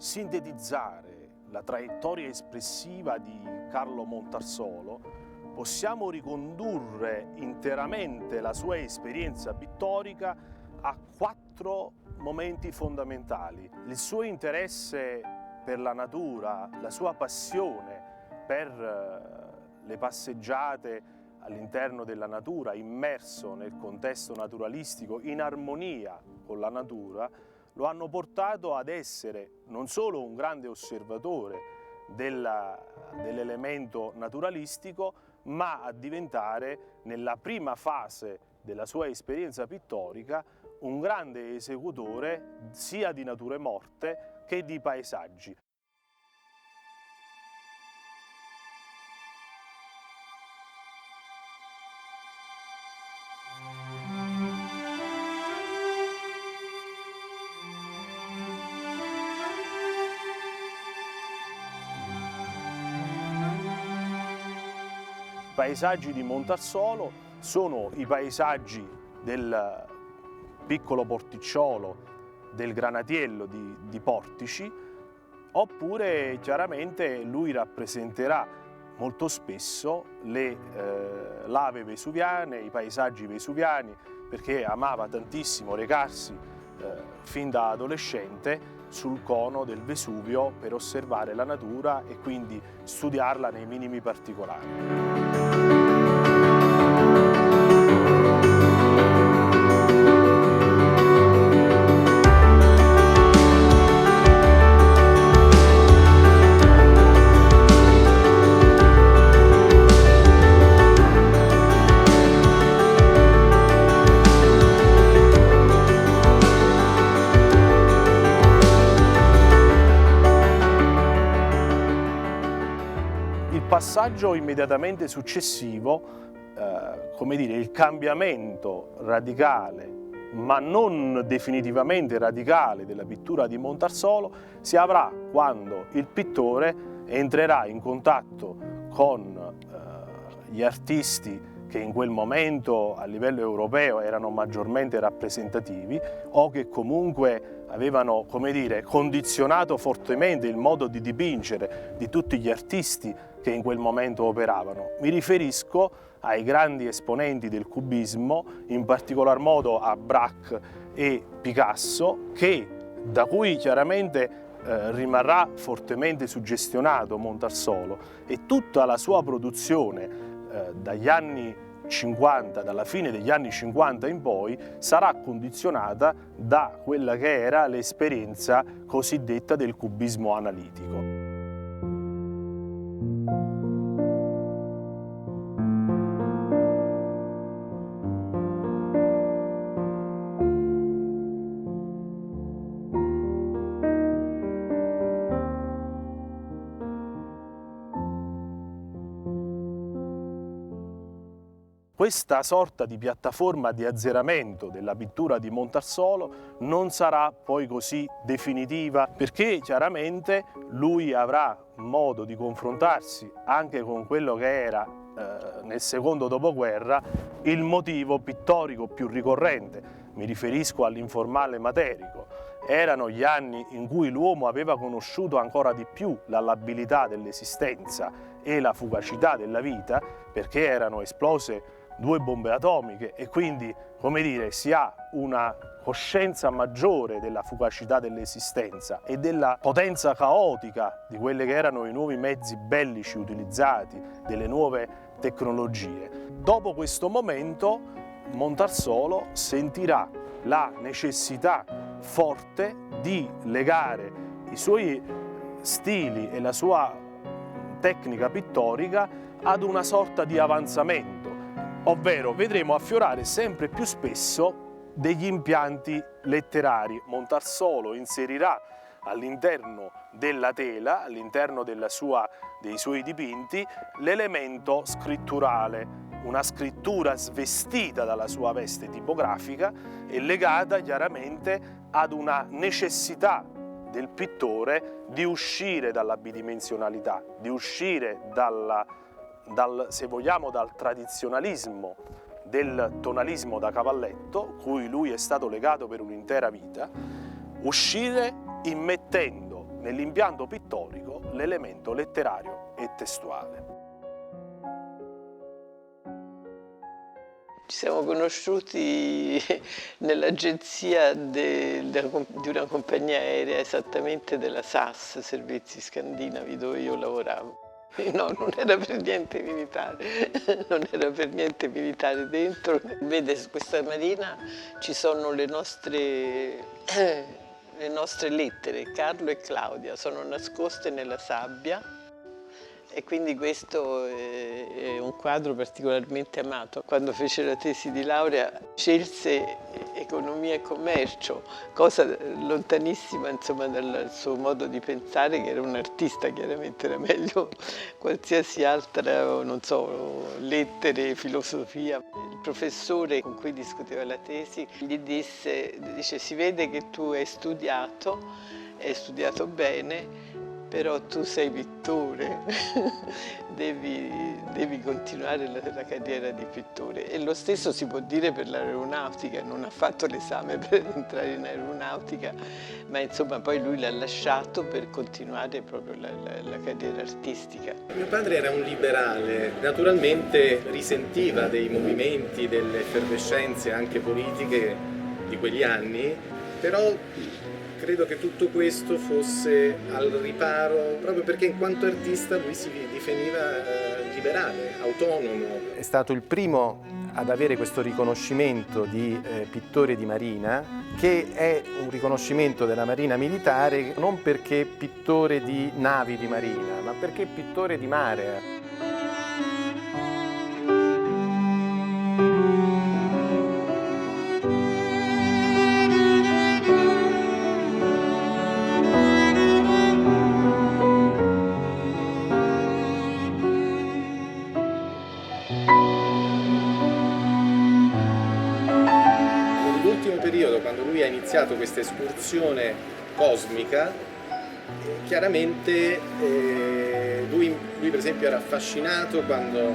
sintetizzare la traiettoria espressiva di Carlo Montarsolo, possiamo ricondurre interamente la sua esperienza pittorica a 4 momenti fondamentali. Il suo interesse per la natura, la sua passione per le passeggiate all'interno della natura, immerso nel contesto naturalistico, in armonia con la natura, lo hanno portato ad essere non solo un grande osservatore dell'elemento naturalistico, ma a diventare, nella prima fase della sua esperienza pittorica, un grande esecutore sia di nature morte che di paesaggi. I paesaggi di Montarsolo sono i paesaggi del piccolo porticciolo del Granatiello di Portici, oppure chiaramente lui rappresenterà molto spesso le lave vesuviane, i paesaggi vesuviani, perché amava tantissimo recarsi fin da adolescente sul cono del Vesuvio per osservare la natura e quindi studiarla nei minimi particolari. Il passaggio immediatamente successivo, come dire, il cambiamento radicale, ma non definitivamente radicale, della pittura di Montarsolo si avrà quando il pittore entrerà in contatto con gli artisti che in quel momento a livello europeo erano maggiormente rappresentativi o che comunque avevano, come dire, condizionato fortemente il modo di dipingere di tutti gli artisti che in quel momento operavano. Mi riferisco ai grandi esponenti del cubismo, in particolar modo a Braque e Picasso, da cui chiaramente rimarrà fortemente suggestionato Montarsolo, e tutta la sua produzione dagli anni 50, dalla fine degli anni 50 in poi, sarà condizionata da quella che era l'esperienza cosiddetta del cubismo analitico. Questa sorta di piattaforma di azzeramento della pittura di Montarsolo non sarà poi così definitiva, perché chiaramente lui avrà modo di confrontarsi anche con quello che era nel secondo dopoguerra il motivo pittorico più ricorrente. Mi riferisco all'informale materico. Erano gli anni in cui l'uomo aveva conosciuto ancora di più la labilità dell'esistenza e la fugacità della vita, perché erano esplose 2 bombe atomiche e quindi, come dire, si ha una coscienza maggiore della fugacità dell'esistenza e della potenza caotica di quelli che erano i nuovi mezzi bellici utilizzati, delle nuove tecnologie. Dopo questo momento Montarsolo sentirà la necessità forte di legare i suoi stili e la sua tecnica pittorica ad una sorta di avanzamento, ovvero vedremo affiorare sempre più spesso degli impianti letterari. Montarsolo inserirà all'interno della tela, all'interno dei suoi dipinti, l'elemento scritturale, una scrittura svestita dalla sua veste tipografica e legata chiaramente ad una necessità del pittore di uscire dalla bidimensionalità, di uscire se vogliamo, dal tradizionalismo del tonalismo da cavalletto, cui lui è stato legato per un'intera vita, uscire immettendo nell'impianto pittorico l'elemento letterario e testuale. Ci siamo conosciuti nell'agenzia di una compagnia aerea, esattamente della SAS, Servizi Scandinavi, dove io lavoravo. No, non era per niente militare, non era per niente militare dentro. Vede, su questa marina ci sono le nostre lettere, Carlo e Claudia, sono nascoste nella sabbia. E quindi questo è un quadro particolarmente amato. Quando fece la tesi di laurea scelse economia e commercio, cosa lontanissima insomma dal suo modo di pensare, che era un artista, chiaramente era meglio qualsiasi altra, non so, lettere, filosofia. Il professore con cui discuteva la tesi gli dice: si vede che tu hai studiato bene, però tu sei pittore, devi continuare la carriera di pittore. E lo stesso si può dire per l'aeronautica, non ha fatto l'esame per entrare in aeronautica, ma insomma poi lui l'ha lasciato per continuare proprio la carriera artistica. Mio padre era un liberale, naturalmente risentiva dei movimenti, delle effervescenze anche politiche di quegli anni, però credo che tutto questo fosse al riparo, proprio perché in quanto artista lui si definiva liberale, autonomo. È stato il primo ad avere questo riconoscimento di pittore di marina, che è un riconoscimento della marina militare non perché pittore di navi di marina, ma perché pittore di mare. Nell'ultimo periodo, quando lui ha iniziato questa escursione cosmica, chiaramente lui per esempio era affascinato quando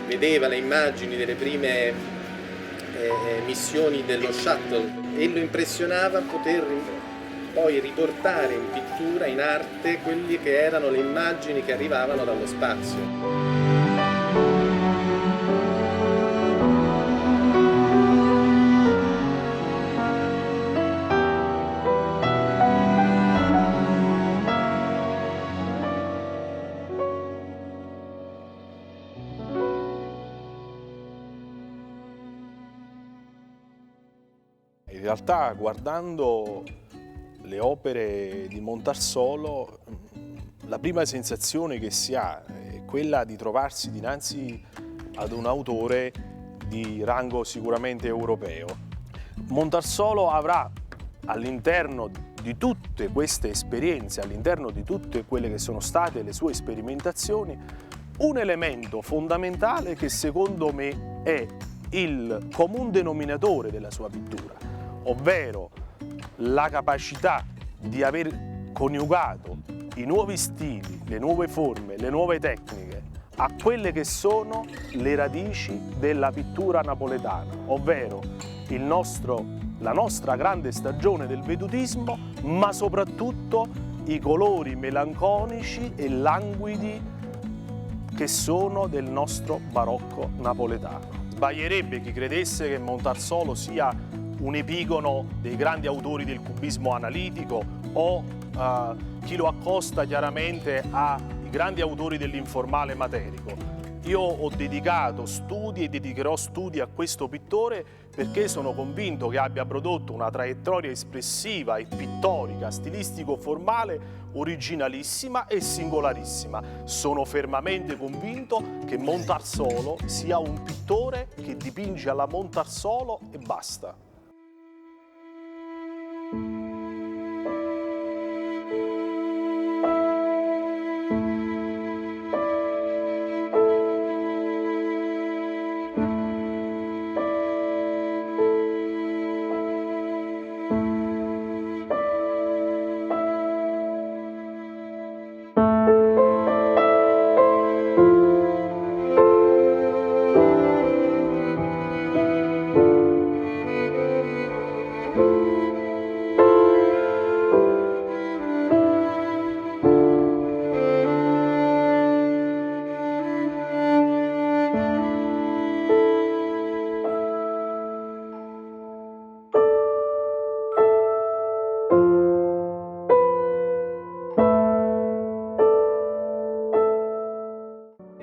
vedeva le immagini delle prime missioni dello shuttle, e lo impressionava poter poi riportare in pittura, in arte, quelle che erano le immagini che arrivavano dallo spazio. In realtà, guardando le opere di Montarsolo, la prima sensazione che si ha è quella di trovarsi dinanzi ad un autore di rango sicuramente europeo. Montarsolo avrà all'interno di tutte queste esperienze, all'interno di tutte quelle che sono state le sue sperimentazioni, un elemento fondamentale che secondo me è il comune denominatore della sua pittura, ovvero la capacità di aver coniugato i nuovi stili, le nuove forme, le nuove tecniche a quelle che sono le radici della pittura napoletana, ovvero la nostra grande stagione del vedutismo, ma soprattutto i colori melanconici e languidi che sono del nostro barocco napoletano. Sbaglierebbe chi credesse che Montarsolo sia un epigono dei grandi autori del cubismo analitico o chi lo accosta chiaramente ai grandi autori dell'informale materico. Io ho dedicato studi e dedicherò studi a questo pittore perché sono convinto che abbia prodotto una traiettoria espressiva e pittorica, stilistico-formale, originalissima e singolarissima. Sono fermamente convinto che Montarsolo sia un pittore che dipinge alla Montarsolo e basta.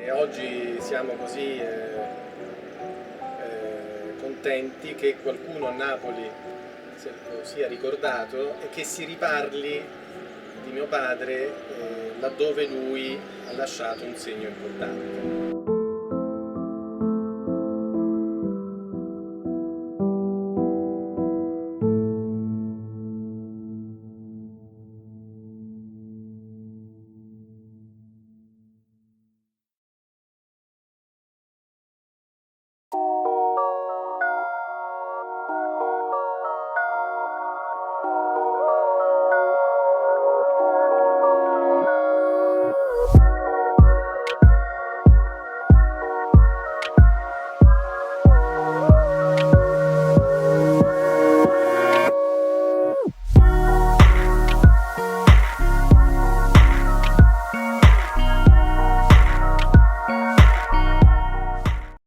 e oggi siamo così contenti che qualcuno a Napoli se lo sia ricordato e che si riparli di mio padre laddove lui ha lasciato un segno importante.